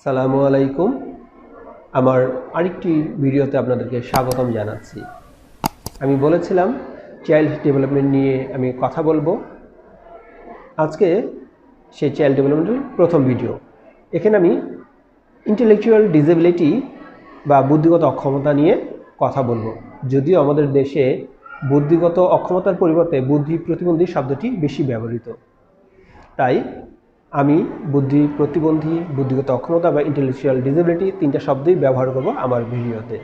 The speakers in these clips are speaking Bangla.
সালামু আলাইকুম। আমার আরেকটি ভিডিওতে আপনাদেরকে স্বাগতম জানাচ্ছি। আমি বলেছিলাম চাইল্ড ডেভেলপমেন্ট নিয়ে আমি কথা বলবো। আজকে সেই চাইল্ড ডেভেলপমেন্টের প্রথম ভিডিও। এখানে আমি ইন্টেলেকচুয়াল ডিসেবিলিটি বা বুদ্ধিগত অক্ষমতা নিয়ে কথা বলবো। যদিও আমাদের দেশে বুদ্ধিগত অক্ষমতার পরিবর্তে বুদ্ধি প্রতিবন্ধী শব্দটি বেশি ব্যবহৃত, তাই আমি বুদ্ধি প্রতিবন্ধী, বুদ্ধিগত অক্ষমতা বা ইন্টেলেকচুয়াল ডিসেবিলিটি তিনটা শব্দই ব্যবহার করব আমার ভিডিওতে।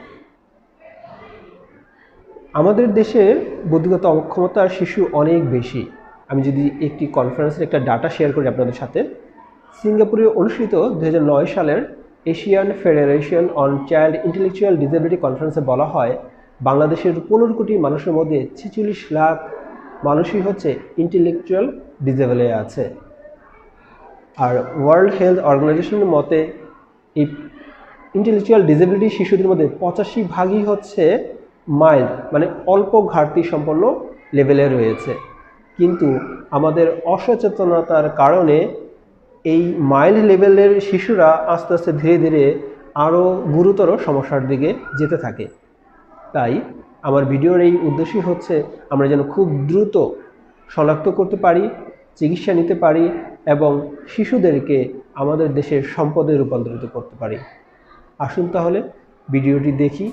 আমাদের দেশে বুদ্ধিগত অক্ষমতার শিশু অনেক বেশি। আমি যদি একটি কনফারেন্সের একটা ডাটা শেয়ার করি আপনাদের সাথে, সিঙ্গাপুরে অনুষ্ঠিত 2009 সালের Asian federation on child intellectual disability কনফারেন্সে বলা হয় বাংলাদেশের 15 কোটি মানুষের মধ্যে 46 লাখ মানুষই হচ্ছে ইন্টেলেকচুয়াল ডিসেবলে আছে। আর ওয়ার্ল্ড হেলথ অর্গানাইজেশনের মতে এই ইন্টেলেকচুয়াল ডিসেবিলিটি শিশুদের মধ্যে 85% হচ্ছে মাইল্ড, মানে অল্প ঘাটতি সম্পন্ন লেভেলে রয়েছে। কিন্তু আমাদের অসচেতনতার কারণে এই মাইল্ড লেভেলের শিশুরা আস্তে আস্তে ধীরে ধীরে আরও গুরুতর সমস্যার দিকে যেতে থাকে। তাই আমার ভিডিওর এই উদ্দেশ্যই হচ্ছে আমরা যেন খুব দ্রুত শনাক্ত করতে পারি, চিকিৎসা নিতে পারি এবং শিশুদেরকে আমাদের দেশের সম্পদে রূপান্তরিত করতে পারি। আসুন তাহলে ভিডিওটি দেখি।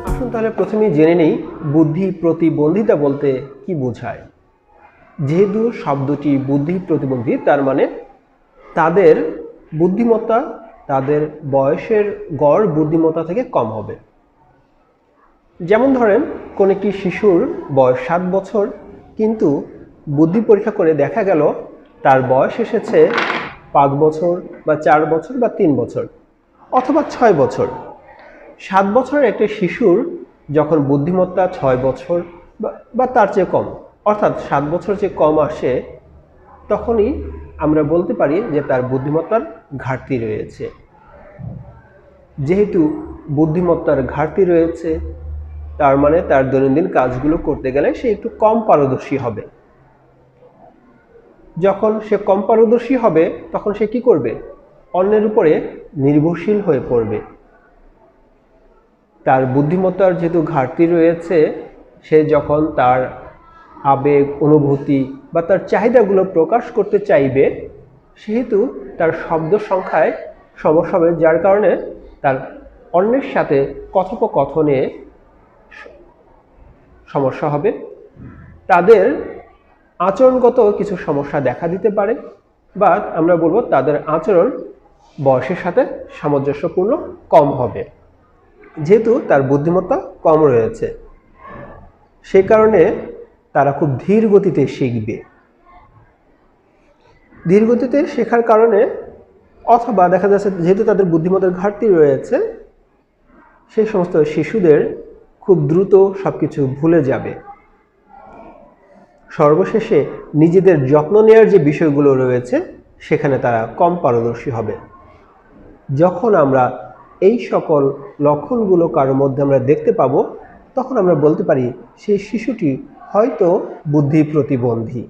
আসুন তাহলে প্রথমেই জেনে নেই বুদ্ধি প্রতিবন্ধিতা বলতে কি বোঝায়। যেহেতু শব্দটি বুদ্ধি প্রতিবন্ধী, তার মানে তাদের বুদ্ধিমত্তা তাদের বয়সের গড় বুদ্ধিমত্তা থেকে কম হবে। যেমন ধরেন কোন একটি শিশুর বয়স 7 বছর, কিন্তু বুদ্ধি পরীক্ষা করে দেখা গেল তার বয়স এসেছে 5 বছর বা 4 বছর বা 3 বছর অথবা 6 বছর। 7 বছরের একটা শিশুর যখন বুদ্ধিমত্তা 6 বছর বা তার চেয়ে কম, অর্থাৎ 7 বছর চেয়ে কম আসে, তখনই আমরা বলতে পারি যে তার বুদ্ধিমত্তার ঘাটতি রয়েছে। যেহেতু বুদ্ধিমত্তার ঘাটতি রয়েছে, তার মানে তার দৈনন্দিন কাজগুলো করতে গেলে সে একটু কম পারদর্শী হবে। যখন সে কম পারদর্শী হবে তখন সে কি করবে? অন্যের উপরে নির্ভরশীল হয়ে পড়বে। তার বুদ্ধিমত্তার যেহেতু ঘাটতি রয়েছে, সে যখন তার আবেগ, অনুভূতি বা তার চাহিদাগুলো প্রকাশ করতে চাইবে, সেহেতু তার শব্দ সংখ্যায় সমস্যা হবে, যার কারণে তার অন্যের সাথে কথোপকথনে সমস্যা হবে। তাদের আচরণগত কিছু সমস্যা দেখা দিতে পারে, বা আমরা বলবো তাদের আচরণ বয়সের সাথে সামঞ্জস্যপূর্ণ কম হবে, যেহেতু তার বুদ্ধিমত্তা কম রয়েছে। সেই কারণে তারা খুব ধীর গতিতে শিখবে। ধীর গতিতে শেখার কারণে, অথবা দেখা যাচ্ছে যেহেতু তাদের বুদ্ধিমত্তার ঘাটতি রয়েছে, সেই সমস্ত শিশুদের খুব দ্রুত সবকিছু ভুলে যাবে। সর্বশেষে নিজেদের যত্ন নেওয়ার যে বিষয়গুলো রয়েছে সেখানে তারা কম পারদর্শী হবে। যখন আমরা এই সকল লক্ষণগুলো কারোর মধ্যে আমরা দেখতে পাবো, তখন আমরা বলতে পারি সেই শিশুটি হয়তো বুদ্ধি প্রতিবন্ধী।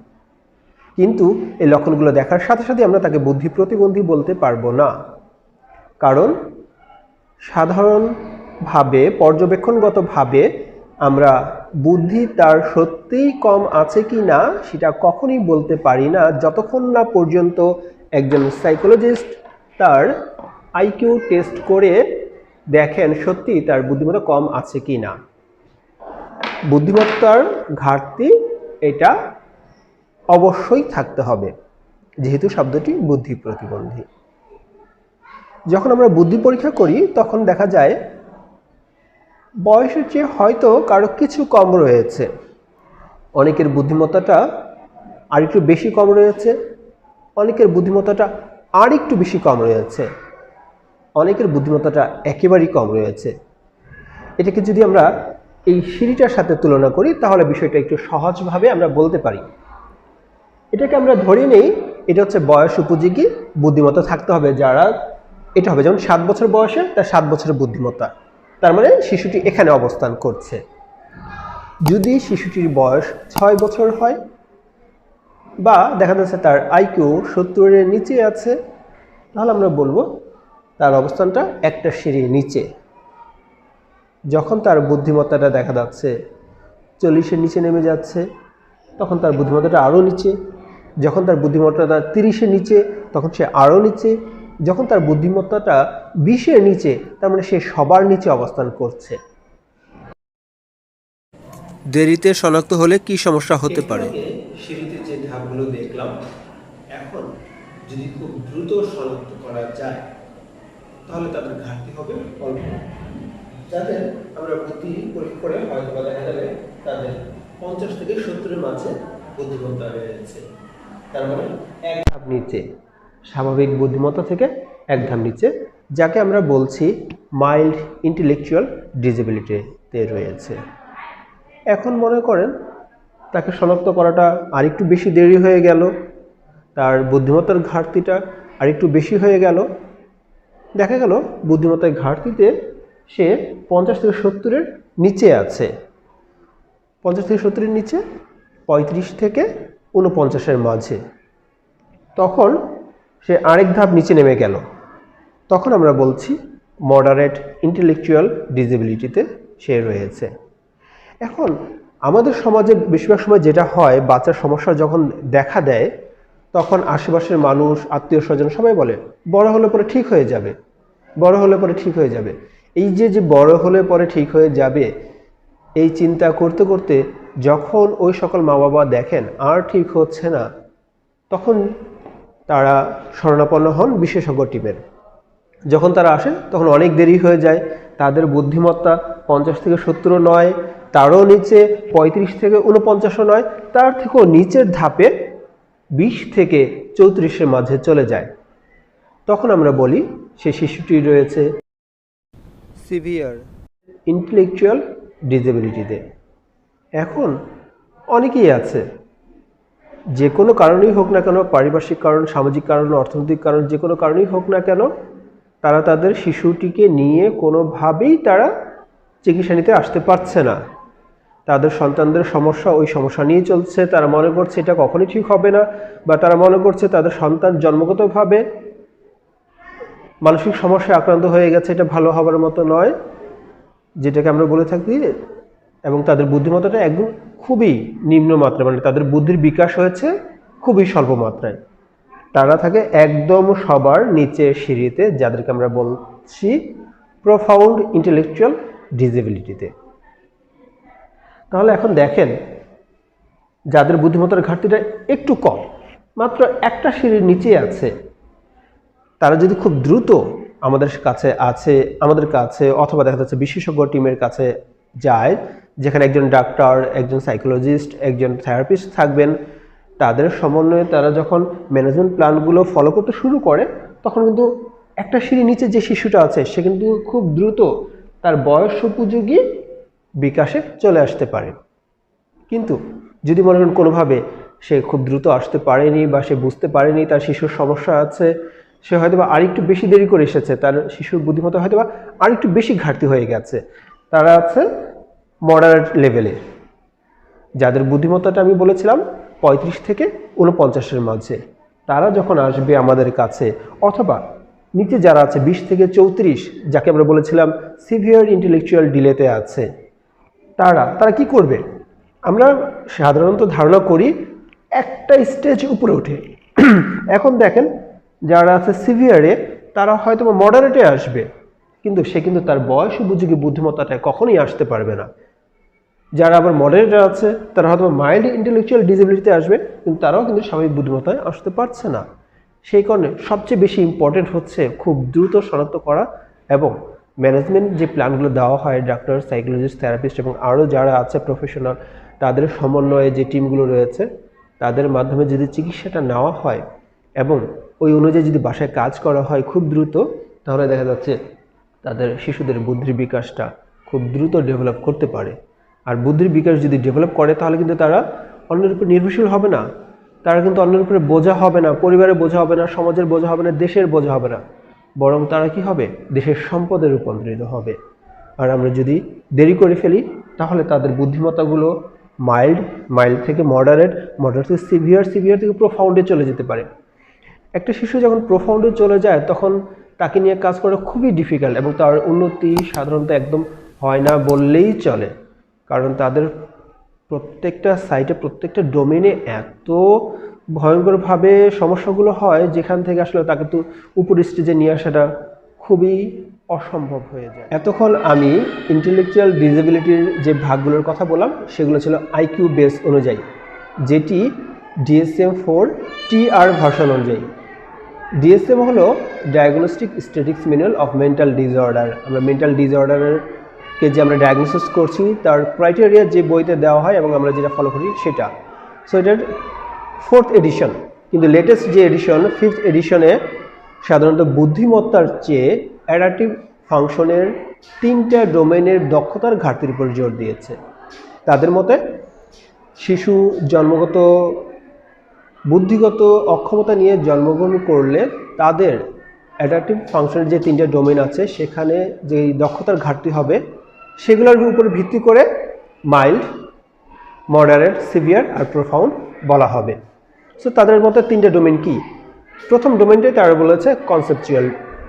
কিন্তু এই লক্ষণগুলো দেখার সাথে সাথে আমরা তাকে বুদ্ধি প্রতিবন্ধী বলতে পারবো না, কারণ সাধারণভাবে পর্যবেক্ষণগতভাবে আমরা বুদ্ধি তার সত্যিই কম আছে কি না সেটা কখনোই বলতে পারি না, যতক্ষণ না পর্যন্ত একজন সাইকোলজিস্ট তার আইকিউ টেস্ট করে দেখেন সত্যি তার বুদ্ধিমত্তা কম আছে কি না। বুদ্ধিমত্তার ঘাটতি এটা অবশ্যই থাকতে হবে, যেহেতু শব্দটি বুদ্ধি প্রতিবন্ধী। যখন আমরা বুদ্ধি পরীক্ষা করি তখন দেখা যায় বয়সের চেয়ে হয়তো কারো কিছু কম রয়েছে। অনেকের বুদ্ধিমত্তাটা আর একটু বেশি কম রয়েছে, অনেকের বুদ্ধিমত্তাটা আর একটু বেশি কম রয়েছে, অনেকের বুদ্ধিমত্তাটা একেবারেই কম রয়েছে। এটাকে যদি আমরা এই সিঁড়িটার সাথে তুলনা করি তাহলে বিষয়টা একটু সহজভাবে আমরা বলতে পারি। এটাকে আমরা ধরে নেই এটা হচ্ছে বয়স উপযোগী বুদ্ধিমত্তা থাকতে হবে, যারা এটা হবে যেমন 7 বছর বয়সে তার 7 বছরের বুদ্ধিমত্তা, তার মানে শিশুটি এখানে অবস্থান করছে। যদি শিশুটির বয়স 6 বছর হয় বা দেখা যাচ্ছে তার আইকিউ 70-এর নিচে আছে, তাহলে আমরা বলবো তার অবস্থানটা একটা সিঁড়ির নিচে। যখন তার বুদ্ধিমত্তাটা দেখা যাচ্ছে 40-এর নিচে নেমে যাচ্ছে, তখন তার বুদ্ধিমত্তাটা আরও নিচে। যখন তার বুদ্ধিমত্তাটা 30-এর নিচে, তখন সে আরও নিচে। যখন তার বুদ্ধিমত্তাটা 20-এর নিচে, তার মানে সে সবার নিচে অবস্থান করছে। দেরিতে শনাক্ত হলে কি সমস্যা হতে পারে? সিঁড়িতে যে ধাপগুলো দেখলাম, এখন যদি খুব দ্রুত শনাক্ত করা যায় তাহলে তাদের ঘাটতি হবে অল্প। যাদের আমরা বুদ্ধি পরীক্ষা করে হয়তো দেখা যাবে তাদের 50 থেকে 70-এর মাঝে বুদ্ধিমত্তা রয়েছে। তার মানে এক ধাপ নিচে, স্বাভাবিক বুদ্ধিমত্তা থেকে এক ধাপ নিচে, যাকে আমরা বলছি মাইল্ড ইন্টেলেকচুয়াল ডিসেবিলিটিতে রয়েছে। এখন মনে করেন তাকে শনাক্ত করাটা আরেকটু বেশি দেরি হয়ে গেল, তার বুদ্ধিমত্তার ঘাটতিটা আরেকটু বেশি হয়ে গেল। দেখা গেল বুদ্ধিমত্তার ঘাটতিতে সে 50 থেকে 70-এর নিচে আছে। 50 থেকে 70-এর নিচে, 35 থেকে 49-এর মাঝে। তখন সে আরেক ধাপ নিচে নেমে গেল। তখন আমরা বলছি মডারেট ইন্টেলেকচুয়াল ডিসেবিলিটিতে সে রয়েছে। এখন আমাদের সমাজে বেশিরভাগ সময় যেটা হয়, বাচ্চার সমস্যা যখন দেখা দেয় তখন আশেপাশের মানুষ, আত্মীয় স্বজন সবাই বলে বড় হলে পরে ঠিক হয়ে যাবে, বড় হলে পরে ঠিক হয়ে যাবে। এই যে বড় হলে পরে ঠিক হয়ে যাবে, এই চিন্তা করতে করতে যখন ওই সকল মা বাবা দেখেন আর ঠিক হচ্ছে না, তখন তারা শরণাপন্ন হন বিশেষজ্ঞ টিমের। যখন তারা আসে তখন অনেক দেরি হয়ে যায়। তাদের বুদ্ধিমত্তা 50 থেকে 70 নয়, তারও নিচে 35 থেকে 49 নয়, তার থেকেও নিচের ধাপে 20 থেকে 34-এর মাঝে চলে যায়। তখন আমরা বলি সে শিশুটি রয়েছে সিভিয়ার ইন্টেলেকচুয়াল ডিসেবিলিটিতে। এখন অনেকেই আছে, যে কোনো কারণেই হোক না কেন, পারিপার্শ্বিক কারণ, সামাজিক কারণ, অর্থনৈতিক কারণ, যে কোনো কারণেই হোক না কেন, তারা তাদের শিশুটিকে নিয়ে কোনোভাবেই তারা চিকিৎসা নিতে আসতে পারছে না। তাদের সন্তানদের সমস্যা ওই সমস্যা নিয়ে চলছে। তারা মনে করছে এটা কখনোই ঠিক হবে না, বা তারা মনে করছে তাদের সন্তান জন্মগতভাবে মানসিক সমস্যায় আক্রান্ত হয়ে গেছে, এটা ভালো হবার মতো নয়, যেটাকে আমরা বলে থাকি। এবং তাদের বুদ্ধিমত্তাটা একদম খুবই নিম্নমাত্রা, মানে তাদের বুদ্ধির বিকাশ হয়েছে খুবই স্বল্প মাত্রায়। তারা থাকে একদম সবার নিচের সিঁড়িতে, যাদেরকে আমরা বলছি প্রোফাউন্ড ইন্টেলেকচুয়াল ডিসেবিলিটিতে। তাহলে এখন দেখেন, যাদের বুদ্ধিমত্তার ঘাটতিটা একটু কম, মাত্র একটা সিঁড়ির নিচে আছে, তারা যদি খুব দ্রুত আমাদের কাছে অথবা দেখা যাচ্ছে বিশেষজ্ঞ টিমের কাছে যায়, যেখানে একজন ডাক্তার, একজন সাইকোলজিস্ট, একজন থেরাপিস্ট থাকবেন, তাদের সমন্বয়ে তারা যখন ম্যানেজমেন্ট প্ল্যানগুলো ফলো করতে শুরু করে, তখন কিন্তু একটা সিঁড়ির নিচে যে শিশুটা আছে সে কিন্তু খুব দ্রুত তার বয়স উপযোগী বিকাশে চলে আসতে পারে। কিন্তু যদি মনে করেন কোনোভাবে সে খুব দ্রুত আসতে পারেনি, বা সে বুঝতে পারেনি তার শিশুর সমস্যা আছে, সে হয়তোবা আরেকটু বেশি দেরি করে এসেছে, তার শিশুর বুদ্ধিমত্তা হয়তোবা আরেকটু বেশি ঘাটতি হয়ে গেছে, তারা আছে মডারেট লেভেলে। যাদের বুদ্ধিমত্তাটা আমি বলেছিলাম 35 থেকে 49-এর মাঝে, তারা যখন আসবে আমাদের কাছে, অথবা নিচে যারা আছে 20 থেকে 34, যাকে আমরা বলেছিলাম সিভিয়ার ইন্টেলেকচুয়াল ডিলেতে আছে, তারা কি করবে? আমরা সাধারণত ধারণা করি একটা স্টেজ উপরে ওঠে। এখন দেখেন, যারা আছে সিভিয়ারে তারা হয়তো মডারেটে আসবে, কিন্তু সে কিন্তু তার বয়স উপযোগী বুদ্ধিমত্তাটা কখনোই আসতে পারবে না। যারা আবার মডারেটে আছে তারা হয়তো মাইল্ড ইন্টেলেকচুয়াল ডিসেবিলিটিতে আসবে, কিন্তু তারাও কিন্তু স্বাভাবিক বুদ্ধিমত্তায় আসতে পারছে না। সেই কারণে সবচেয়ে বেশি ইম্পর্টেন্ট হচ্ছে খুব দ্রুত শনাক্ত করা, এবং ম্যানেজমেন্ট যে প্ল্যানগুলো দেওয়া হয় ডাক্তার, সাইকোলজিস্ট, থেরাপিস্ট এবং আরও যারা আছে প্রফেশনাল, তাদের সমন্বয়ে যে টিমগুলো রয়েছে, তাদের মাধ্যমে যদি চিকিৎসাটা নেওয়া হয় এবং ওই অনুযায়ী যদি বাসায় কাজ করা হয় খুব দ্রুত, তাহলে দেখা যাচ্ছে তাদের শিশুদের বুদ্ধির বিকাশটা খুব দ্রুত ডেভেলপ করতে পারে। আর বুদ্ধির বিকাশ যদি ডেভেলপ করে, তাহলে কিন্তু তারা অন্যের উপর নির্ভরশীল হবে না, তারা কিন্তু অন্যের উপরে বোঝা হবে না, পরিবারের বোঝা হবে না, সমাজের বোঝা হবে না, দেশের বোঝা হবে না, বরং তারা কি হবে? দেশের সম্পদে রূপান্তরিত হবে। আর আমরা যদি দেরি করে ফেলি তাহলে তাদের বুদ্ধিমত্তাগুলো মাইল্ড থেকে মডারেট থেকে সিভিয়ার থেকে প্রোফাউন্ডে চলে যেতে পারে। একটা শিশু যখন প্রোফাউন্ডে চলে যায় তখন তাকে নিয়ে কাজ করা খুবই ডিফিকাল্ট এবং তার উন্নতি সাধারণত একদম হয় না বললেই চলে, কারণ তাদের প্রত্যেকটা সাইটে প্রত্যেকটা ডোমেনে এত ভয়ঙ্করভাবে সমস্যাগুলো হয় যেখান থেকে আসলে তাকে তো উপর স্টেজে নিয়ে আসাটা খুবই অসম্ভব হয়ে যায়। এতক্ষণ আমি ইন্টেলেকচুয়াল ডিসেবিলিটির যে ভাগগুলোর কথা বললাম সেগুলো ছিল আইকিউ বেস অনুযায়ী, যেটি DSM-4 TR ভার্সন অনুযায়ী। DSM হলো diagnostic statistics manual of mental disorder. আমরা মেন্টাল ডিসঅর্ডারকে যে আমরা ডায়াগনোসিস করছি তার ক্রাইটেরিয়া যে বইতে দেওয়া হয় এবং আমরা যেটা ফলো করি সেটা। সো এটার 4th এডিশন, কিন্তু লেটেস্ট যে এডিশন 5th এডিশনে সাধারণত বুদ্ধিমত্তার চেয়ে অ্যাডাপটিভ ফাংশনের 3টা ডোমেনের দক্ষতার ঘাটতির উপর জোর দিয়েছে। তাদের মতে শিশু জন্মগত বুদ্ধিগত অক্ষমতা নিয়ে জন্মগ্রহণ করলে তাদের অ্যাডাপটিভ ফাংশনের যে 3টা ডোমেন আছে সেখানে যে দক্ষতার ঘাটতি হবে সেগুলোর উপর ভিত্তি করে মাইল্ড, মডারেট, সিভিয়ার আর প্রোফাউন্ড বলা হবে। সো তাদের মতে 3টা ডোমেন কি? প্রথম ডোমেনটাই তারা বলেছে কনসেপচুয়াল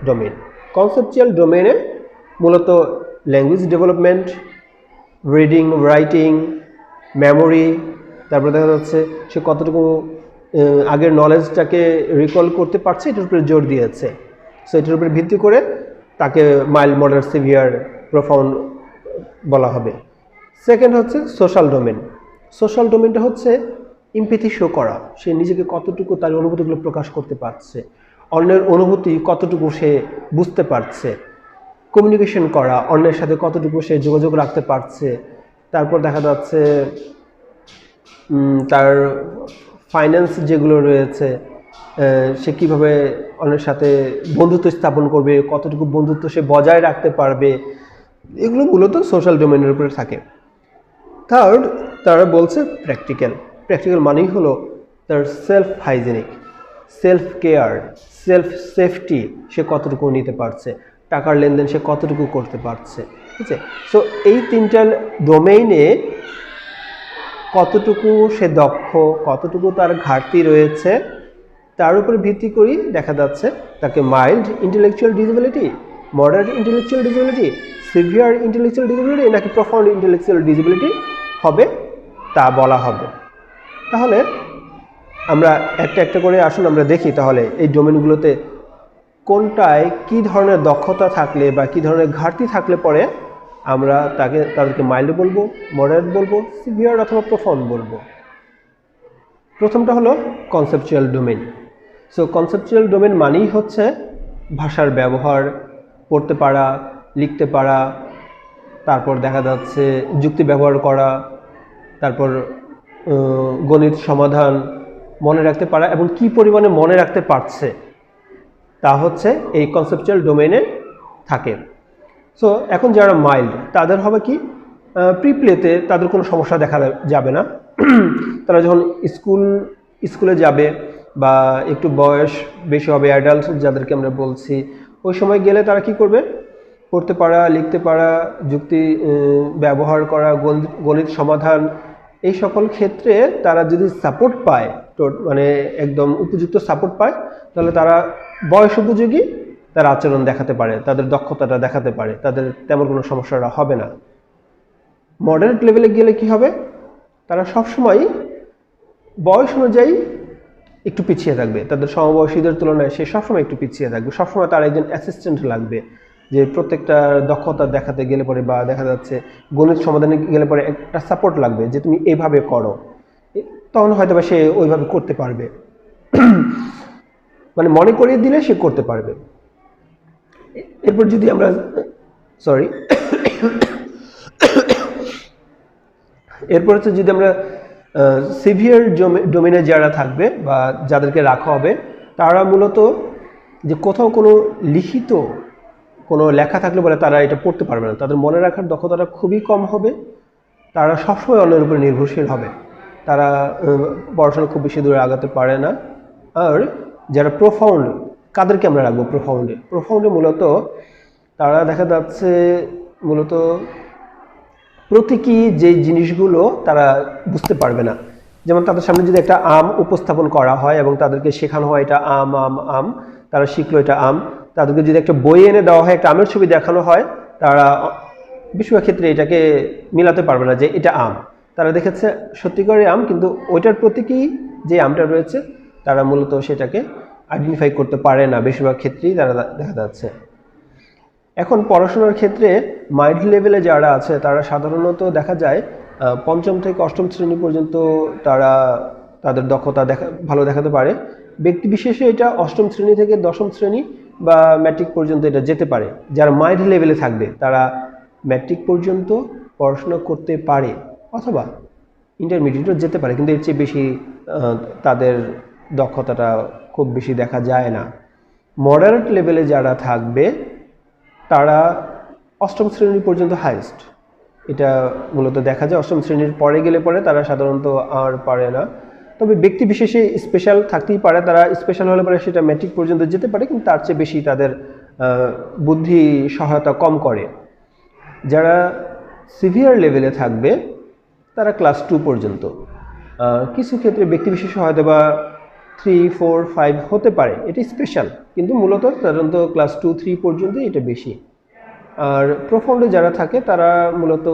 ডোমেন। কনসেপচুয়াল ডোমেনে মূলত language development, reading, writing, memory, তারপরে দেখা যাচ্ছে সে কতটুকু আগের নলেজটাকে রিকল করতে পারছে এটার উপরে জোর দিয়েছে। সো এটার উপরে ভিত্তি করে তাকে মাইল্ড, মডারেট, সিভিয়ার, প্রোফাউন্ড বলা হবে। সেকেন্ড হচ্ছে সোশ্যাল ডোমেন। সোশ্যাল ডোমেনটা হচ্ছে এমপ্যাথি শো করা, সে নিজেকে কতটুকু তার অনুভূতিগুলো প্রকাশ করতে পারছে, অন্যের অনুভূতি কতটুকু সে বুঝতে পারছে, কমিউনিকেশন করা, অন্যের সাথে কতটুকু সে যোগাযোগ রাখতে পারছে। তারপর দেখা যাচ্ছে তার ফাইন্যান্স যেগুলো রয়েছে সে কীভাবে অন্যের সাথে বন্ধুত্ব স্থাপন করবে, কতটুকু বন্ধুত্ব সে বজায় রাখতে পারবে, এগুলো মূলত সোশ্যাল ডোমেনের উপরে থাকে। থার্ড, তারা বলছে প্র্যাকটিক্যাল মানেই হলো তার self hygienic, self care, self safety সে কতটুকু নিতে পারছে, টাকার লেনদেন সে কতটুকু করতে পারছে, ঠিক আছে। সো এই 3টা ডোমেইনে কতটুকু সে দক্ষ, কতটুকু তার ঘাটতি রয়েছে তার উপরে ভিত্তি করেই দেখা যাচ্ছে তাকে mild intellectual disability, moderate intellectual disability, severe intellectual disability নাকি প্রফাউন্ড ইন্টেলেকচুয়াল ডিসেবিলিটি হবে তা বলা হবে। তাহলে আমরা একটা একটা করে আসুন আমরা দেখি তাহলে এই ডোমেনগুলোতে কোনটায় কী ধরনের দক্ষতা থাকলে বা কী ধরনের ঘাটতি থাকলে পরে আমরা তাদেরকে মাইল্ড বলবো, মডারেট বলবো, সিভিয়ার অথবা প্রোফাউন্ড বলবো। প্রথমটা হলো conceptual domain. So conceptual domain মানেই হচ্ছে ভাষার ব্যবহার, পড়তে পারা, লিখতে পারা, তারপর দেখা যাচ্ছে যুক্তি ব্যবহার করা, তারপর গণিত সমাধান, মনে রাখতে পারা এবং কি পরিমাণে মনে রাখতে পারছে তা হচ্ছে এই কনসেপচুয়াল ডোমেনে থাকে। সো এখন যারা মাইল্ড তাদের হবে কি, প্রিপ্লেতে তাদের কোনো সমস্যা দেখা যাবে না। তারা যখন স্কুলে যাবে বা একটু বয়স বেশি হবে, অ্যাডাল্ট যাদেরকে আমরা বলছি, ওই সময় গেলে তারা কি করবে, পড়তে পারা, লিখতে পারা, যুক্তি ব্যবহার করা, গণিত সমাধান, এই সকল ক্ষেত্রে তারা যদি সাপোর্ট পায়, মানে একদম উপযুক্ত সাপোর্ট পায়, তাহলে তারা বয়স উপযোগী তার আচরণ দেখাতে পারে, তাদের দক্ষতাটা দেখাতে পারে, তাদের তেমন কোনো সমস্যা হবে না। মডারেট লেভেলে গেলে কি হবে, তারা সবসময় বয়স অনুযায়ী একটু পিছিয়ে থাকবে, তাদের সমবয়সীদের তুলনায় সে সবসময় একটু পিছিয়ে থাকবে। সবসময় তার একজন অ্যাসিস্ট্যান্ট লাগবে, যে প্রত্যেকটা দক্ষতা দেখাতে গেলে পরে বা দেখা যাচ্ছে গণিত সমাধানে গেলে পরে একটা সাপোর্ট লাগবে যে তুমি এইভাবে করো, তখন হয়তো বা সে ওইভাবে করতে পারবে, মানে মনে করিয়ে দিলে সে করতে পারবে। এরপর যদি আমরা এরপর হচ্ছে যদি আমরা সিভিয়ার ডোমেনে যারা থাকবে বা যাদেরকে রাখা হবে, তারা মূলত যে কোথাও কোনো লিখিত কোনো লেখা থাকলে বলে তারা এটা পড়তে পারবে না, তাদের মনে রাখার দক্ষতাটা খুবই কম হবে, তারা সবসময় অন্যের উপরে নির্ভরশীল হবে, তারা পড়াশোনা খুব বেশি দূরে আগাতে পারে না। আর যারা প্রোফাউন্ড, কাদেরকে আমরা রাখবো প্রোফাউন্ডে মূলত তারা দেখা যাচ্ছে মূলত প্রতীকী যে জিনিসগুলো তারা বুঝতে পারবে না। যেমন তাদের সামনে যদি একটা আম উপস্থাপন করা হয় এবং তাদেরকে শেখানো হয় এটা আম আম আম, তারা শিখলো এটা আম। তাদেরকে যদি একটা বই এনে দেওয়া হয়, একটা আমের ছবি দেখানো হয়, তারা বেশিরভাগ ক্ষেত্রে এটাকে মিলাতে পারবে না যে এটা আম। তারা দেখেছে সত্যিকারের আম, কিন্তু ওইটার প্রতীকী যে আমটা রয়েছে তারা মূলত সেটাকে আইডেন্টিফাই করতে পারে না, বেশিরভাগ ক্ষেত্রেই তারা দেখা যাচ্ছে। এখন পড়াশোনার ক্ষেত্রে মাইল্ড লেভেলে যারা আছে তারা সাধারণত দেখা যায় পঞ্চম থেকে অষ্টম শ্রেণী পর্যন্ত তারা তাদের দক্ষতা ভালো দেখাতে পারে। ব্যক্তি বিশেষে এটা অষ্টম শ্রেণী থেকে দশম শ্রেণী বা ম্যাট্রিক পর্যন্ত এটা যেতে পারে। যারা মাইল্ড লেভেলে থাকবে তারা ম্যাট্রিক পর্যন্ত পড়াশোনা করতে পারে অথবা ইন্টারমিডিয়েটও যেতে পারে, কিন্তু এর চেয়ে বেশি তাদের দক্ষতাটা খুব বেশি দেখা যায় না। মডারেট লেভেলে যারা থাকবে তারা অষ্টম শ্রেণী পর্যন্ত হাইয়েস্ট, এটা মূলত দেখা যায়। অষ্টম শ্রেণীর পরে গেলে পরে তারা সাধারণত আর পারে না। তবে ব্যক্তি বিশেষে স্পেশাল থাকতেই পারে, তারা স্পেশাল হলে পরে সেটা ম্যাট্রিক পর্যন্ত যেতে পারে, কিন্তু তার চেয়ে বেশি তাদের বুদ্ধি সহায়তা কম করে। যারা সিভিয়ার লেভেলে থাকবে তারা ক্লাস 2 পর্যন্ত, কিছু ক্ষেত্রে ব্যক্তি বিশেষে হয়তো বা 3, 4, 5 হতে পারে, এটি স্পেশাল, কিন্তু মূলত সাধারণত ক্লাস 2, 3 পর্যন্ত এটা বেশি। আর প্রোফাউন্ডে যারা থাকে তারা মূলত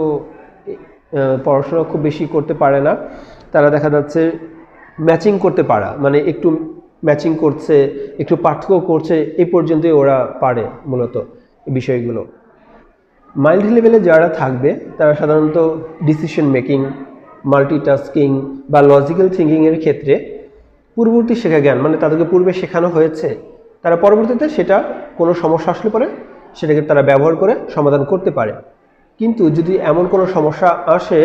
পড়াশোনা খুব বেশি করতে পারে না। তারা দেখা যাচ্ছে ম্যাচিং করতে পারা, মানে একটু ম্যাচিং করছে, একটু পার্থক্য করছে, এই পর্যন্তই ওরা পারে মূলত বিষয়গুলো। মাইল্ড লেভেলে যারা থাকবে তারা সাধারণত ডিসিশন মেকিং, মাল্টিটাস্কিং বা লজিক্যাল থিঙ্কিংয়ের ক্ষেত্রে পূর্ববর্তী শেখা জ্ঞান, মানে তাদেরকে পূর্বে শেখানো হয়েছে, তারা পরবর্তীতে সেটা কোনো সমস্যা আসলে পরে সেটাকে তারা ব্যবহার করে সমাধান করতে পারে। কিন্তু যদি এমন কোনো সমস্যা আসে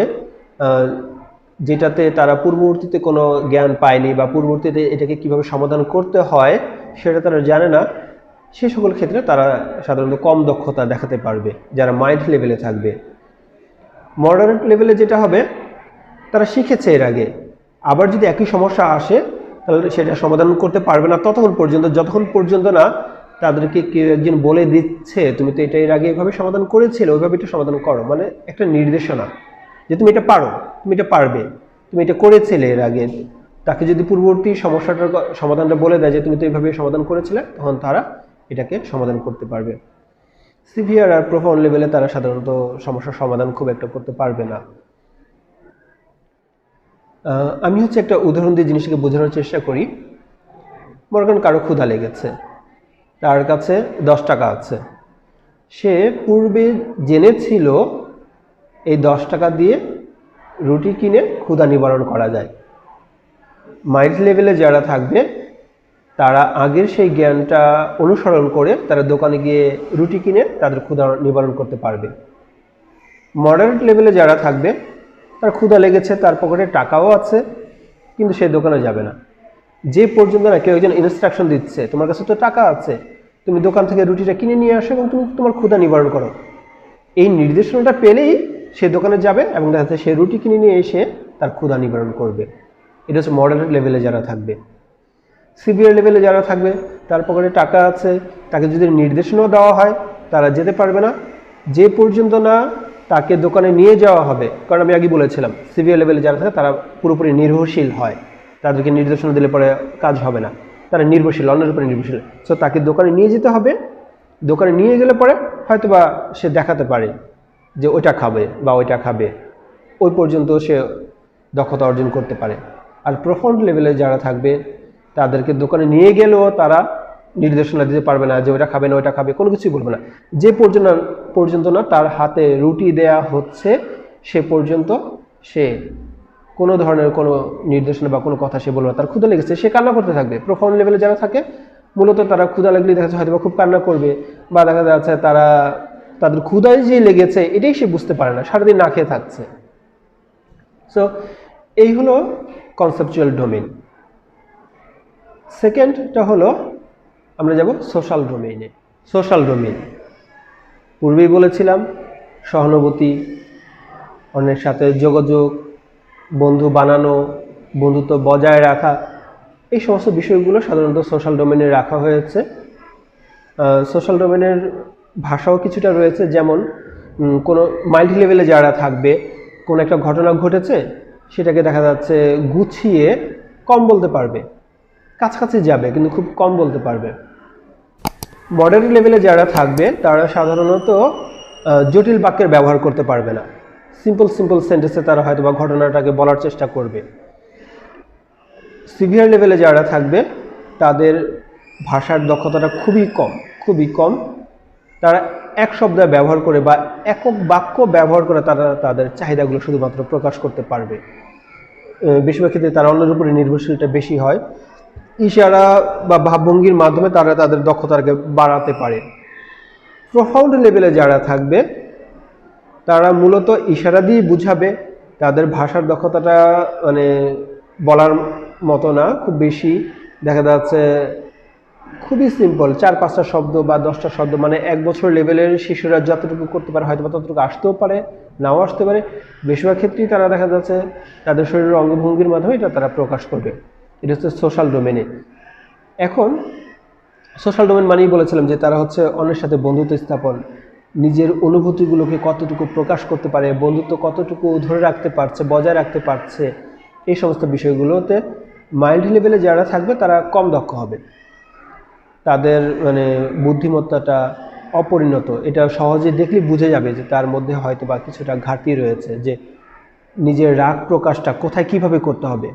যেটাতে তারা পূর্ববর্তীতে কোনো জ্ঞান পায়নি বা পূর্ববর্তীতে এটাকে কিভাবে সমাধান করতে হয় সেটা তারা জানে না, সে সকল ক্ষেত্রে তারা সাধারণত কম দক্ষতা দেখাতে পারবে যারা মাইল্ড লেভেলে থাকবে। মডারেট লেভেলে যেটা হবে, তারা শিখেছে এর আগে, আবার যদি একই সমস্যা আসে তাহলে সেটা সমাধান করতে পারবে না ততক্ষণ পর্যন্ত, যতক্ষণ পর্যন্ত না তাদেরকে কেউ একজন বলে দিচ্ছে তুমি তো এটা এর আগে এভাবে সমাধান করেছিলে, ওইভাবে এটা সমাধান করো, মানে একটা নির্দেশনা যে তুমি এটা পারো, তুমি এটা পারবে, তুমি এটা করেছিলে এর আগে। তাকে যদি পূর্ববর্তী সমস্যাটার সমাধানটা বলে দেয় যে তুমি তো এইভাবে সমাধান করেছিলে, তখন তারা এটাকে সমাধান করতে পারবে। সিভিয়ার আর প্রোফাউন্ড লেভেলে তারা সাধারণত সমস্যার সমাধান খুব একটা করতে পারবে না। আমি একটা উদাহরণ দিয়ে জিনিসটাকে বোঝানোর চেষ্টা করি। মনে করেন কারো ক্ষুধা লেগেছে, তার কাছে 10 টাকা আছে, সে পূর্বে জেনেছিল এই 10 টাকা দিয়ে রুটি কিনে ক্ষুধা নিবারণ করা যায়। মাইল্ড লেভেলে যারা থাকবে তারা আগের সেই জ্ঞানটা অনুসরণ করে তারা দোকানে গিয়ে রুটি কিনে তাদের ক্ষুধা নিবারণ করতে পারবে। মডারেট লেভেলে যারা থাকবে তার ক্ষুধা লেগেছে, তার পকেটে টাকাও আছে, কিন্তু সে দোকানে যাবে না যে পর্যন্ত না কেউ একজন ইনস্ট্রাকশন দিচ্ছে তোমার কাছে তো টাকা আছে, তুমি দোকান থেকে রুটিটা কিনে নিয়ে আসো এবং তুমি তোমার ক্ষুধা নিবারণ করো। এই নির্দেশনাটা পেলেই সে দোকানে যাবে এবং দেখা যাচ্ছে সে রুটি কিনে নিয়ে এসে তার ক্ষুধা নিবারণ করবে। এটা হচ্ছে মডারেট লেভেলে যারা থাকবে। সিভিয়ার লেভেলে যারা থাকবে তার পকেটে টাকা আছে, তাকে যদি নির্দেশনাও দেওয়া হয় তারা যেতে পারবে না যে পর্যন্ত না তাকে দোকানে নিয়ে যাওয়া হবে। কারণ আমি আগে বলেছিলাম সিভিয়ার লেভেলে যারা থাকে তারা পুরোপুরি নির্ভরশীল হয়, তাদেরকে নির্দেশনা দিলে পরে কাজ হবে না, তারা নির্ভরশীল, অন্যের উপরে নির্ভরশীল। সো তাকে দোকানে নিয়ে যেতে হবে, দোকানে নিয়ে গেলে পরে হয়তো বা সে দেখাতে পারে যে ওইটা খাবে বা ওইটা খাবে, ওই পর্যন্ত সে দক্ষতা অর্জন করতে পারে। আর প্রোফাউন্ড লেভেলে যারা থাকবে তাদেরকে দোকানে নিয়ে গেলেও তারা নির্দেশনা দিতে পারবে না যে ওইটা খাবে না ওইটা খাবে, কোনো কিছুই বলবে না যে পর্যন্ত না তার হাতে রুটি দেয়া হচ্ছে, সে পর্যন্ত সে কোনো ধরনের কোনো নির্দেশনা বা কোনো কথা সে বলবে না। তার ক্ষুধা লেগেছে, সে কান্না করতে থাকবে। প্রোফাউন্ড লেভেলে যারা থাকে মূলত তারা ক্ষুধা লাগলে দেখা যাচ্ছে হয়তো খুব কান্না করবে, বা দেখা যাচ্ছে তাদের ক্ষুধায় যে লেগেছে এটাই সে বুঝতে পারে না, সারাদিন না খেয়ে থাকছে। সো এই হলো কনসেপচুয়াল ডোমেইন। সেকেন্ডটা হলো আমরা যাব সোশ্যাল ডোমেইনে। সোশ্যাল ডোমেইন পূর্বেই বলেছিলাম সহানুভূতি, অন্যের সাথে যোগাযোগ, বন্ধু বানানো, বন্ধুত্ব বজায় রাখা, এই সমস্ত বিষয়গুলো সাধারণত সোশ্যাল ডোমেইনে রাখা হয়েছে। সোশ্যাল ডোমেইনের ভাষাও কিছুটা রয়েছে, যেমন কোনো মাইল্ড লেভেলে যারা থাকবে, কোনো একটা ঘটনা ঘটেছে সেটাকে দেখা যাচ্ছে গুছিয়ে কম বলতে পারবে, কাছাকাছি যাবে কিন্তু খুব কম বলতে পারবে। মডারেট লেভেলে যারা থাকবে তারা সাধারণত জটিল বাক্যের ব্যবহার করতে পারবে না, সিম্পল সেন্টেন্সে তারা হয়তো বা ঘটনাটাকে বলার চেষ্টা করবে। সিভিয়ার লেভেলে যারা থাকবে তাদের ভাষার দক্ষতাটা খুবই কম। তারা এক শব্দ ব্যবহার করে বা একক বাক্য ব্যবহার করে তারা তাদের চাহিদাগুলো শুধুমাত্র প্রকাশ করতে পারবে। বেশিরভাগ ক্ষেত্রে তারা অন্যের উপরে নির্ভরশীলটা বেশি হয়। ইশারা বা ভাবভঙ্গির মাধ্যমে তারা তাদের দক্ষতাকে বাড়াতে পারে। প্রফাউন্ড লেভেলে যারা থাকবে তারা মূলত ইশারা দিয়ে বুঝাবে। তাদের ভাষার দক্ষতাটা মানে বলার মতো না, খুব বেশি দেখা যাচ্ছে খুবই সিম্পল, 4-5টা শব্দ বা 10টা শব্দ, মানে 1 বছর লেভেলের শিশুরা যতটুকু করতে পারে হয়তো বা ততটুকু আসতেও পারে, নাও আসতে পারে। বেশিরভাগ ক্ষেত্রেই তারা দেখা যাচ্ছে তাদের শরীরের অঙ্গভঙ্গির মাধ্যমে এটা তারা প্রকাশ করবে। এটা হচ্ছে সোশ্যাল ডোমেনে। এখন সোশ্যাল ডোমেন মানেই বলেছিলাম যে তারা হচ্ছে অন্যের সাথে বন্ধুত্ব স্থাপন, নিজের অনুভূতিগুলোকে কতটুকু প্রকাশ করতে পারে, বন্ধুত্ব কতটুকু ধরে রাখতে পারছে, বজায় রাখতে পারছে, এই সমস্ত বিষয়গুলোতে মাইল্ড লেভেলে যারা থাকবে তারা কম দক্ষ হবে। তাদের মানে বুদ্ধিমত্তাটা অপরিণত, এটা সহজে দেখলে বুঝে যাবে যে তার মধ্যে হয়তো বা কিছুটা ঘাটতি রয়েছে, যে নিজের রাগ প্রকাশটা কোথায় কিভাবে করতে হবে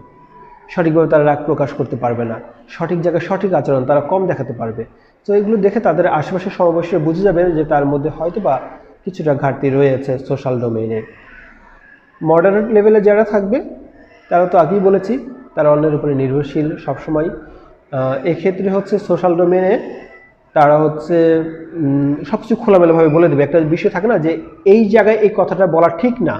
সঠিকভাবে তারা রাগ প্রকাশ করতে পারবে না, সঠিক জায়গায় সঠিক আচরণ তারা কম দেখাতে পারবে। তো এগুলো দেখে তাদের আশেপাশের সমাবেশে বুঝে যাবে যে তার মধ্যে হয়তো বা কিছুটা ঘাটতি রয়েছে সোশ্যাল ডোমেইনে। মডারেট লেভেলে যারা থাকবে তারা তো আগেই বলেছি তারা অন্যের উপরে নির্ভরশীল সবসময়। এক্ষেত্রে হচ্ছে সোশ্যাল ডোমেনে তারা হচ্ছে সবকিছু খোলামেলাভাবে বলে দেবে। একটা বিষয় থাকে না যে এই জায়গায় এই কথাটা বলা ঠিক না,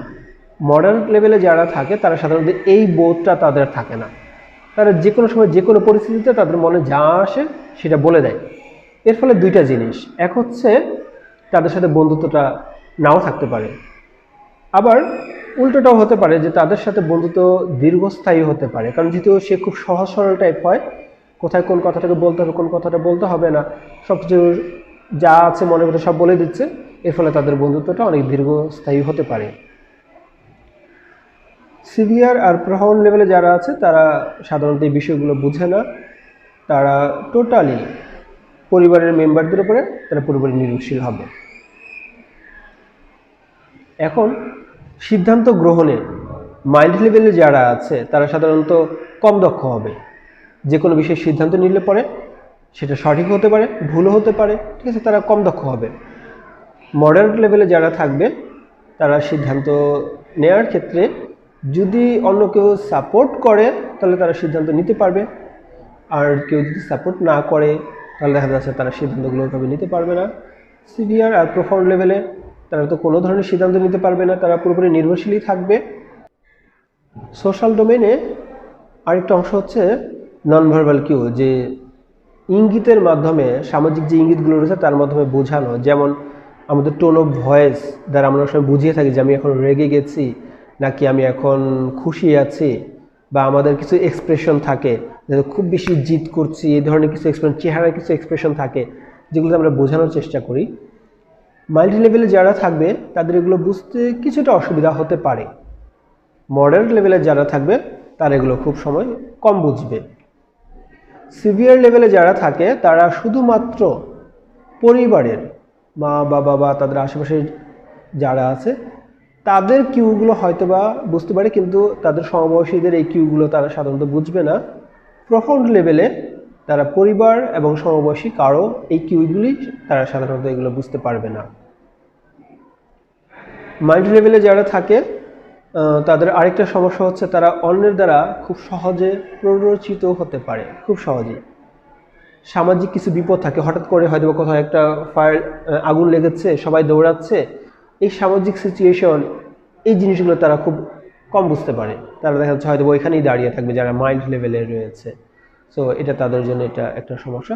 মডারেট লেভেলে যারা থাকে তারা সাধারণত এই বোধটা তাদের থাকে না। তারা যে কোনো সময় যে কোনো পরিস্থিতিতে তাদের মনে যা আসে সেটা বলে দেয়। এর ফলে দুইটা জিনিস, এক হচ্ছে তাদের সাথে বন্ধুত্বটা নাও থাকতে পারে, আবার উল্টোটাও হতে পারে যে তাদের সাথে বন্ধুত্ব দীর্ঘস্থায়ী হতে পারে, কারণ যেহেতু সে খুব সহজ সরল টাইপ হয়, কোথায় কোন কথাটাকে বলতে হবে কোন কথাটা বলতে হবে না সব কিছু যা আছে মনের মধ্যে সব বলে দিচ্ছে, এর ফলে তাদের বন্ধুত্বটা অনেক দীর্ঘস্থায়ী হতে পারে। সিভিয়ার আর প্রফাউন্ড লেভেলে যারা আছে তারা সাধারণত এই বিষয়গুলো বুঝে না, তারা টোটালি পরিবারের মেম্বারদের উপরে তারা পুরোপুরি নির্ভরশীল হবে। এখন সিদ্ধান্ত গ্রহণে মাইল্ড লেভেলে যারা আছে তারা সাধারণত কম দক্ষ হবে। যে কোনো বিষয়ে সিদ্ধান্ত নিলে পরে সেটা সঠিক হতে পারে, ভুলও হতে পারে, ঠিক আছে, তারা কম দক্ষ হবে। মডারেট লেভেলে যারা থাকবে তারা সিদ্ধান্ত নেওয়ার ক্ষেত্রে যদি অন্য কেউ সাপোর্ট করে তাহলে তারা সিদ্ধান্ত নিতে পারবে, আর কেউ যদি সাপোর্ট না করে তাহলে দেখা যাচ্ছে তারা সিদ্ধান্তগুলো ওইভাবে নিতে পারবে না। সিভিয়ার আর প্রফাউন্ড লেভেলে তারা তো কোনো ধরনের সিদ্ধান্ত নিতে পারবে না, তারা পুরোপুরি নির্ভরশীলই থাকবে। সোশ্যাল ডোমেনে আরেকটা অংশ হচ্ছে নন ভার্বাল কিউ, যে ইঙ্গিতের মাধ্যমে সামাজিক যে ইঙ্গিতগুলো রয়েছে তার মাধ্যমে বোঝানো, যেমন আমাদের টোন অফ ভয়েস দ্বারা আমরা সময় বুঝিয়ে থাকি যে আমি এখন রেগে গেছি নাকি আমি এখন খুশি আছি, বা আমাদের কিছু এক্সপ্রেশন থাকে খুব বেশি জিদ করছি, এই ধরনের কিছু এক্সপ্রেশন, চেহারার কিছু এক্সপ্রেশন থাকে যেগুলো আমরা বোঝানোর চেষ্টা করি। মাইল্ড লেভেলে যারা থাকবে তাদের এগুলো বুঝতে কিছুটা অসুবিধা হতে পারে। মডারেট লেভেলে যারা থাকবে তারা এগুলো খুব সময় কম বুঝবে। সিভিয়ার লেভেলে যারা থাকে তারা শুধুমাত্র পরিবারের মা বাবা বা তাদের আশেপাশে যারা আছে তাদের কিউগুলো হয়তো বা বুঝতে পারে, কিন্তু তাদের সমবয়সীদের এই কিউগুলো তারা সাধারণত বুঝবে না। প্রফাউন্ড লেভেলে তারা পরিবার এবং সমবয়সী কারো এই কিউগুলি তারা সাধারণত এগুলো বুঝতে পারবে না। মাইল্ড লেভেলে যারা থাকে তাদের আরেকটা সমস্যা হচ্ছে তারা অন্যের দ্বারা খুব সহজে প্ররোচিত হতে পারে, খুব সহজেই। সামাজিক কিছু বিপদ থাকে, হঠাৎ করে হয়তো কোথাও একটা ফায়ার আগুন লেগেছে, সবাই দৌড়াচ্ছে, এই সামাজিক সিচুয়েশন এই জিনিসগুলো তারা খুব কম বুঝতে পারে। তারা দেখা যাচ্ছে হয়তো ওইখানেই দাঁড়িয়ে থাকবে যারা মাইল্ড লেভেলে রয়েছে। সো এটা তাদের জন্য এটা একটা সমস্যা,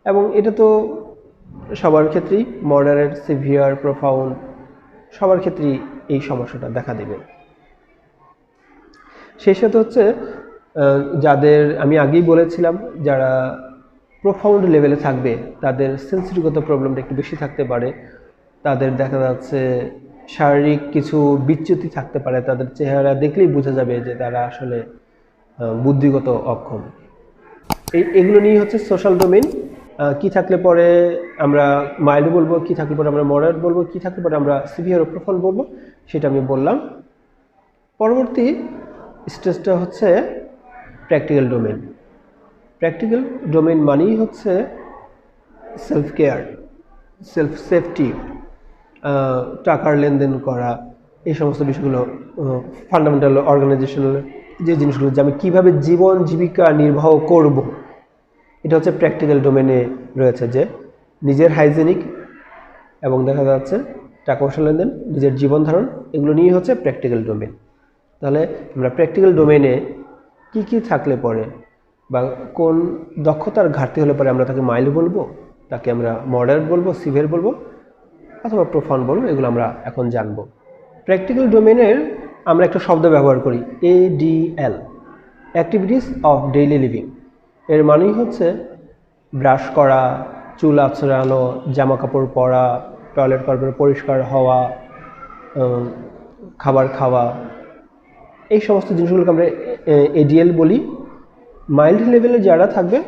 এবং এটা তো সবার ক্ষেত্রেই মডারেট, সিভিয়ার, প্রোফাউন্ড সবার ক্ষেত্রেই এই সমস্যাটা দেখা দেবে। সেই সাথে হচ্ছে যাদের আমি আগেই বলেছিলাম যারা প্রোফাউন্ড লেভেলে থাকবে তাদের সেন্সরিগত প্রবলেমটা একটু বেশি থাকতে পারে। তাদের দেখা যাচ্ছে শারীরিক কিছু বিচ্যুতি থাকতে পারে, তাদের চেহারা দেখলেই বোঝা যাবে যে তারা আসলে বুদ্ধিগত অক্ষম। এগুলো নিয়ে হচ্ছে সোশ্যাল ডোমেইন। কি থাকলে পরে আমরা মাইল্ড বলবো, কি থাকলে পরে আমরা মডারেট বলবো, কি থাকলে পরে আমরা সিভিয়ার ও প্রোফাউন্ড বলবো, সেটা আমি বললাম। পরবর্তী স্টেজটা হচ্ছে প্র্যাকটিক্যাল ডোমেইন। প্র্যাকটিক্যাল ডোমেইন মানেই হচ্ছে সেলফ কেয়ার, সেলফ সেফটি, টাকার লেনদেন করা, এই সমস্ত বিষয়গুলো, ফান্ডামেন্টাল অর্গানাইজেশনাল যে জিনিসগুলো, যে আমি কীভাবে জীবন জীবিকা নির্বাহ করব, এটা হচ্ছে প্র্যাকটিক্যাল ডোমেনে রয়েছে। যে নিজের হাইজেনিক এবং দেখা যাচ্ছে টাকা পয়সা লেনদেন, নিজের জীবন ধারণ, এগুলো নিয়ে হচ্ছে প্র্যাকটিক্যাল ডোমেন। তাহলে আমরা প্র্যাকটিক্যাল ডোমেনে কি কি থাকলে পরে বা কোন দক্ষতার ঘাটতি হলে পরে আমরা তাকে মাইল্ড বলবো, তাকে আমরা মডারেট বলবো, সিভিয়ার বলবো অথবা প্রোফাউন্ড বলবো, এগুলো আমরা এখন জানবো। প্র্যাকটিক্যাল ডোমেনের আমরা একটা শব্দ ব্যবহার করি, ADL, activities of daily living. এর মানেই হচ্ছে ব্রাশ করা, চুল আঁচড়ানো, জামা কাপড় পরা, টয়লেট করার পরিষ্কার হওয়া, খাবার খাওয়া, এই সমস্ত জিনিসগুলোকে আমরা ADL বলি। মাইল্ড লেভেলে যারা থাকবে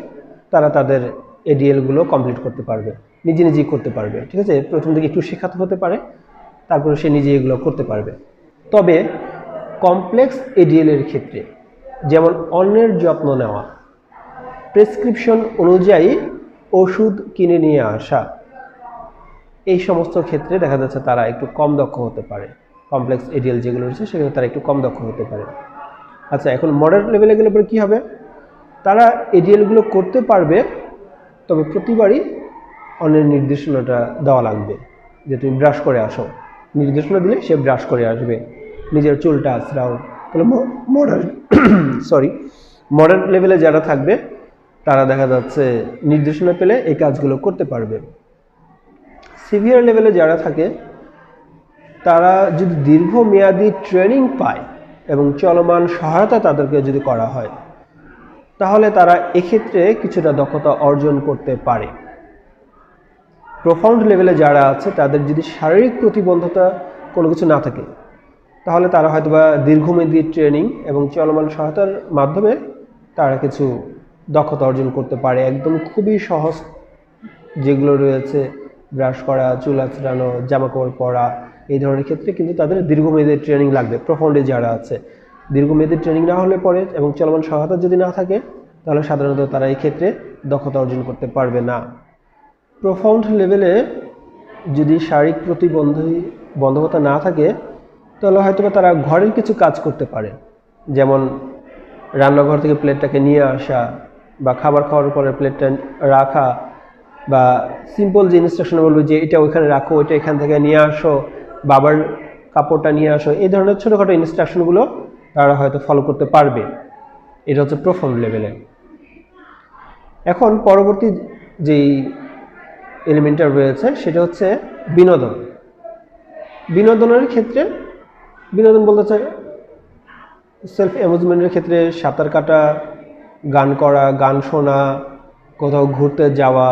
তারা তাদের ADLগুলো কমপ্লিট করতে পারবে, নিজে নিজেই করতে পারবে। ঠিক আছে, প্রথম থেকে একটু শেখাতে হতে পারে, তারপরে সে নিজে এগুলো করতে পারবে। তবে কমপ্লেক্স ADL এর ক্ষেত্রে, যেমন অন্যের যত্ন নেওয়া, প্রেসক্রিপশন অনুযায়ী ওষুধ কিনে নিয়ে আসা, এই সমস্ত ক্ষেত্রে দেখা যাচ্ছে তারা একটু কম দক্ষ হতে পারে। কমপ্লেক্স ADL যেগুলো রয়েছে সেগুলো তারা একটু কম দক্ষ হতে পারে। আচ্ছা, এখন মডারেট লেভেলে গেলে পরে কী হবে? তারা ADLগুলো করতে পারবে, তবে প্রতিবারই অন্যের নির্দেশনাটা দেওয়া লাগবে, যে তুমি ব্রাশ করে আসো, নির্দেশনা দিলে সে ব্রাশ করে আসবে, নিজের চুলটা আঁচড়াও। তাহলে মডারেট লেভেলে যারা থাকবে তারা দেখা যাচ্ছে নির্দেশনা পেলে এই কাজগুলো করতে পারবে। সিভিয়ার লেভেলে যারা থাকে তারা যদি দীর্ঘমেয়াদী ট্রেনিং পায় এবং চলমান সহায়তা তাদেরকে যদি করা হয়, তাহলে তারা এক্ষেত্রে কিছুটা দক্ষতা অর্জন করতে পারে। প্রোফাউন্ড লেভেলে যারা আছে তাদের যদি শারীরিক প্রতিবন্ধকতা কোনো কিছু না থাকে, তাহলে তারা হয়তোবা দীর্ঘমেয়াদী ট্রেনিং এবং চলমান সহায়তার মাধ্যমে তারা কিছু দক্ষতা অর্জন করতে পারে। একদম খুবই সহজ যেগুলো রয়েছে, ব্রাশ করা, চুল আঁচড়ানো, জামাকাপড় পরা, এই ধরনের ক্ষেত্রে কিন্তু তাদের দীর্ঘমেয়াদী ট্রেনিং লাগবে। প্রোফাউন্ডে যারা আছে দীর্ঘমেয়াদী ট্রেনিং না হলে পরে এবং চলমান সহায়তা যদি না থাকে, তাহলে সাধারণত তারা এই ক্ষেত্রে দক্ষতা অর্জন করতে পারবে না। প্রোফাউন্ড লেভেলে যদি শারীরিক প্রতিবন্ধকতা না থাকে, তাহলে হয়তো তারা ঘরের কিছু কাজ করতে পারে, যেমন রান্নাঘর থেকে প্লেটটাকে নিয়ে আসা, বা খাবার খাওয়ার পরে প্লেটটা রাখা, বা সিম্পল যে ইনস্ট্রাকশন বলবে যে এটা ওইখানে রাখো, ওইটা এখান থেকে নিয়ে আসো, বাবার কাপড়টা নিয়ে আসো, এই ধরনের ছোটোখাটো ইনস্ট্রাকশনগুলো তারা হয়তো ফলো করতে পারবে। এটা হচ্ছে প্রোফাউন্ড লেভেলে। এখন পরবর্তী যেই এলিমেন্টটা রয়েছে সেটা হচ্ছে বিনোদন। বিনোদনের ক্ষেত্রে, বিনোদন বলতে চাই সেলফ অ্যামুজমেন্টের ক্ষেত্রে সাঁতার কাটা, গান করা, গান শোনা, কোথাও ঘুরতে যাওয়া,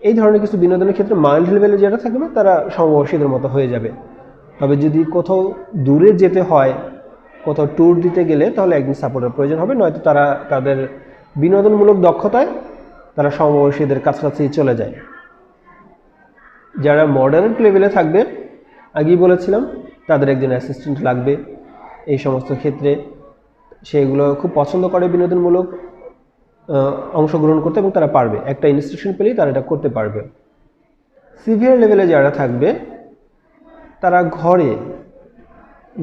এই ধরনের কিছু বিনোদনের ক্ষেত্রে মাইল্ড লেভেলে যারা থাকবে তারা সমবয়সীদের মতো হয়ে যাবে। তবে যদি কোথাও দূরে যেতে হয়, কোথাও ট্যুর দিতে গেলে, তাহলে একদিন সাপোর্টের প্রয়োজন হবে, নয়তো তারা তাদের বিনোদনমূলক দক্ষতায় তারা সমবয়সীদের কাছাকাছি চলে যায়। যারা মডারেট লেভেলে থাকবে, আগেই বলেছিলাম তাদের একজন অ্যাসিস্ট্যান্ট লাগবে। এই সমস্ত ক্ষেত্রে সেগুলো খুব পছন্দ করে বিনোদনমূলক অংশগ্রহণ করতে, এবং তারা পারবে, একটা ইনস্ট্রাকশন পেলেই তারা এটা করতে পারবে। সিভিয়ার লেভেলে যারা থাকবে তারা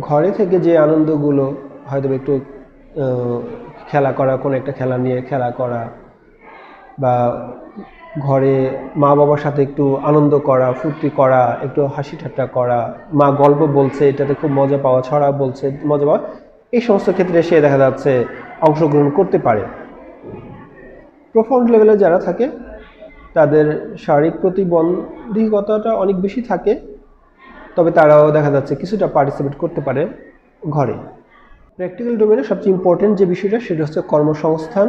ঘরে থেকে যে আনন্দগুলো, হয়তো একটু খেলা করা, কোনো একটা খেলা নিয়ে খেলা করা, বা ঘরে মা বাবার সাথে একটু আনন্দ করা, ফুর্তি করা, একটু হাসি ঠাট্টা করা, মা গল্প বলছে এটাতে খুব মজা পাওয়া, ছড়া বলছে মজা পাওয়া, এই সমস্ত ক্ষেত্রে সে দেখা যাচ্ছে অংশগ্রহণ করতে পারে। প্রোফাউন্ড লেভেলে যারা থাকে তাদের শারীরিক প্রতিবন্ধকতাটা অনেক বেশি থাকে, তবে তারাও দেখা যাচ্ছে কিছুটা পার্টিসিপেট করতে পারে ঘরে। প্র্যাকটিক্যাল ডোমেনে সবচেয়ে ইম্পর্টেন্ট যে বিষয়টা সেটা হচ্ছে কর্মসংস্থান।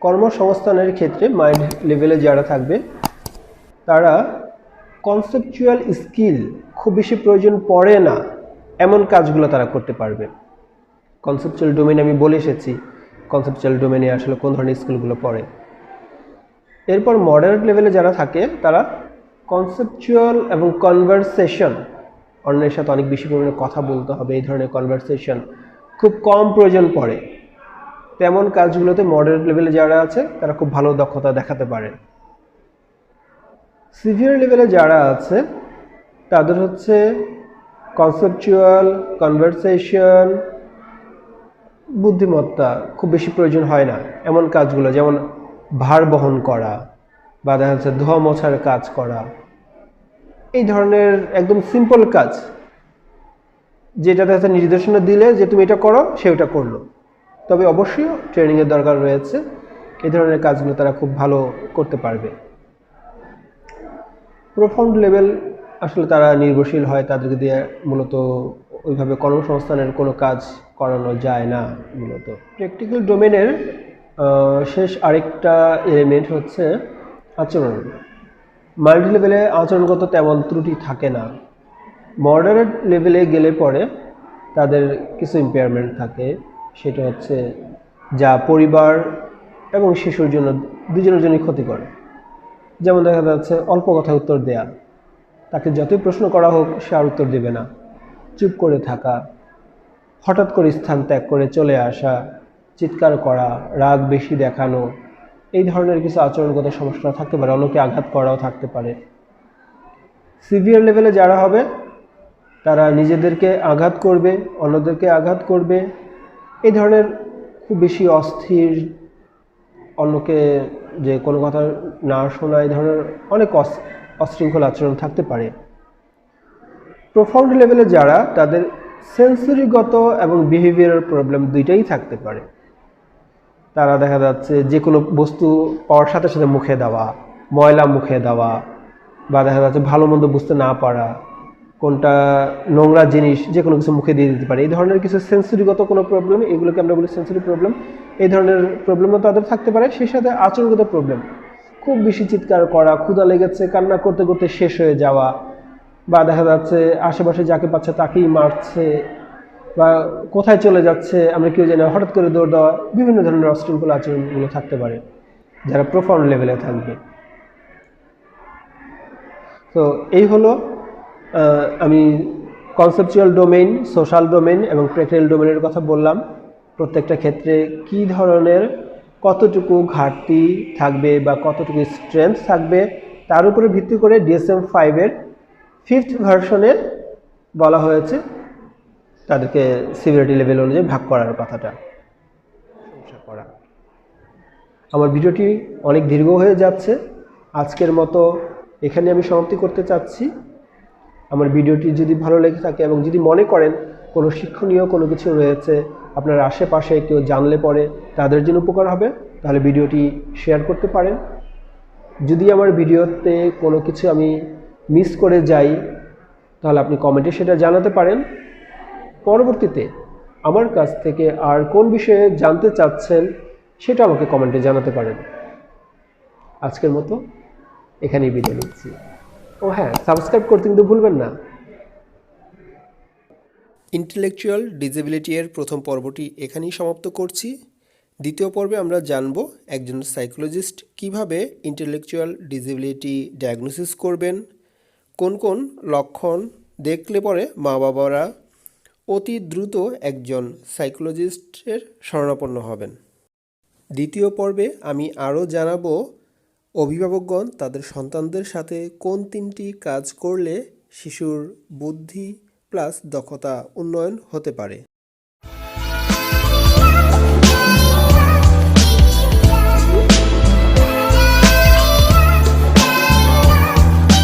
কর্মসংস্থানের ক্ষেত্রে মাইন্ড লেভেলে যারা থাকবে তারা কনসেপচুয়াল স্কিল খুব খুব বেশি প্রয়োজন পড়ে না এমন কাজগুলো তারা করতে পারবে। কনসেপচুয়াল ডোমেন আমি বলে এসেছি, কনসেপচুয়াল ডোমেনে আসলে কোন ধরনের স্কিলগুলো পড়ে। এরপর মডারেট লেভেলে যারা থাকে তারা কনসেপচুয়াল এবং কনভারসেশন, অন্যের সাথে অনেক বেশি পরিমাণে কথা বলতে হবে, এই ধরনের কনভারসেশন খুব কম প্রয়োজন পড়ে, তেমন কাজগুলোতে মডারেট লেভেলে যারা আছে তারা খুব ভালো দক্ষতা দেখাতে পারে। সিভিয়ার লেভেলে যারা আছে তাদের হচ্ছে কনসেপচুয়াল, কনভারসেশন, বুদ্ধিমত্তা খুব বেশি প্রয়োজন হয় না এমন কাজগুলো, যেমন ভার বহন করা বা দেখা যাচ্ছে ধোয়া মোছার কাজ করা, এই ধরনের একদম সিম্পল কাজ যেটা দেখা যাচ্ছে নির্দেশনা দিলে যে তুমি এটা করো, সে ওটা করলো। তবে অবশ্যই ট্রেনিংয়ের দরকার রয়েছে, এই ধরনের কাজগুলো তারা খুব ভালো করতে পারবে। প্রোফাউন্ড লেভেল আসলে তারা নির্ভরশীল হয়, তাদেরকে দিয়ে মূলত ওইভাবে কর্মসংস্থানের কোনো কাজ করানো যায় না। মূলত প্র্যাকটিক্যাল ডোমেনের শেষ আরেকটা এলিমেন্ট হচ্ছে আচরণ। মাল্টি লেভেলে আচরণগত তেমন ত্রুটি থাকে না। মডারেট লেভেলে গেলে পরে তাদের কিছু ইম্পেয়ারমেন্ট থাকে, সেটা হচ্ছে যা পরিবার এবং শিশুর জন্য দুজনের জন্যই ক্ষতিকর। যেমন দেখা যাচ্ছে অল্প কথায় উত্তর দেয়া, তাকে যতই প্রশ্ন করা হোক সে আর উত্তর দেবে না, চুপ করে থাকা, হঠাৎ করে স্থান ত্যাগ করে চলে আসা, চিৎকার করা, রাগ বেশি দেখানো, এই ধরনের কিছু আচরণগত সমস্যা থাকতে পারে, অন্যকে আঘাত করাও থাকতে পারে। সিভিয়ার লেভেলে যারা হবে তারা নিজেদেরকে আঘাত করবে, অন্যদেরকে আঘাত করবে, এই ধরনের খুব বেশি অস্থির, অন্যকে যে কোনো কথা না শোনা, এই ধরনের অনেক অশৃঙ্খল আচরণ থাকতে পারে। প্রোফাউন্ড লেভেলে যারা তাদের সেন্সরিগত এবং বিহেভিয়ারাল প্রবলেম দুইটাই থাকতে পারে। তারা দেখা যাচ্ছে যে কোনো বস্তু পাওয়ার সাথে সাথে মুখে দেওয়া, ময়লা মুখে দেওয়া, বা দেখা যাচ্ছে ভালো মন্দ বুঝতে না পারা, কোনটা নোংরা জিনিস যে কোনো কিছু মুখে দিয়ে দিতে পারে, এই ধরনের কিছু সেন্সরিগত কোনো প্রবলেম, এগুলোকে আমরা বলি সেন্সরি প্রবলেম, এই ধরনের প্রবলেমও তাদের থাকতে পারে। সেই সাথে আচরণগত প্রবলেম, খুব বেশি চিৎকার করা, ক্ষুধা লেগেছে কান্না করতে করতে শেষ হয়ে যাওয়া, বা দেখা যাচ্ছে আশেপাশে যাকে পাচ্ছে তাকেই মারছে, বা কোথায় চলে যাচ্ছে আমরা কেউ জানি, হঠাৎ করে দৌড় দেওয়া, বিভিন্ন ধরনের অশৃঙ্খল আচরণগুলো থাকতে পারে যারা প্রোফাউন্ড লেভেলে থাকবে। তো এই হলো আমি কনসেপচুয়াল ডোমেইন, সোশ্যাল ডোমেইন এবং প্র্যাকটিক্যাল ডোমেইনের কথা বললাম। প্রত্যেকটা ক্ষেত্রে কী ধরনের কতটুকু ঘাটতি থাকবে বা কতটুকু স্ট্রেংথ থাকবে তার উপরে ভিত্তি করে DSM-5-এর 5th ভার্সনে বলা হয়েছে তাদেরকে সিভিয়ারিটি লেভেল অনুযায়ী ভাগ করার কথাটা। আমার ভিডিওটি অনেক দীর্ঘ হয়ে যাচ্ছে, আজকের মতো এখানে আমি সমাপ্তি করতে চাচ্ছি। আমার ভিডিওটি যদি ভালো লেগে থাকে এবং যদি মনে করেন কোনো শিক্ষণীয় কোনো কিছু রয়েছে, আপনার আশেপাশে কেউ জানলে পরে তাদের জন্য উপকার হবে, তাহলে ভিডিওটি শেয়ার করতে পারেন। যদি আমার ভিডিওতে কোনো কিছু আমি মিস করে যাই তাহলে আপনি কমেন্টে সেটা জানাতে পারেন। পরবর্তীতে আমার কাছ থেকে আর কোন বিষয়ে জানতে চাচ্ছেন সেটা আমাকে কমেন্টে জানাতে পারেন। আজকের মতো এখানেই বিদায় নিচ্ছি। ও হ্যাঁ, সাবস্ক্রাইব করতে কিন্তু ভুলবেন না। ইন্টেলেকচুয়াল ডিসেবিলিটি এর প্রথম পর্বটি এখানেই সমাপ্ত করছি। দ্বিতীয় পর্বে আমরা জানব একজন সাইকোলজিস্ট কিভাবে ইন্টেলেকচুয়াল ডিসেবিলিটি ডায়াগনোসিস করবেন, কোন কোন লক্ষণ দেখলে পরে মা বাবারা অতি দ্রুত একজন সাইকোলজিস্টের শরণাপন্ন হবেন। দ্বিতীয় পর্বে আমি আরও জানাবো অভিভাবকগণ তাদের সন্তানদের সাথে কোন 3টি কাজ করলে শিশুর বুদ্ধি প্লাস দক্ষতা উন্নয়ন হতে পারে।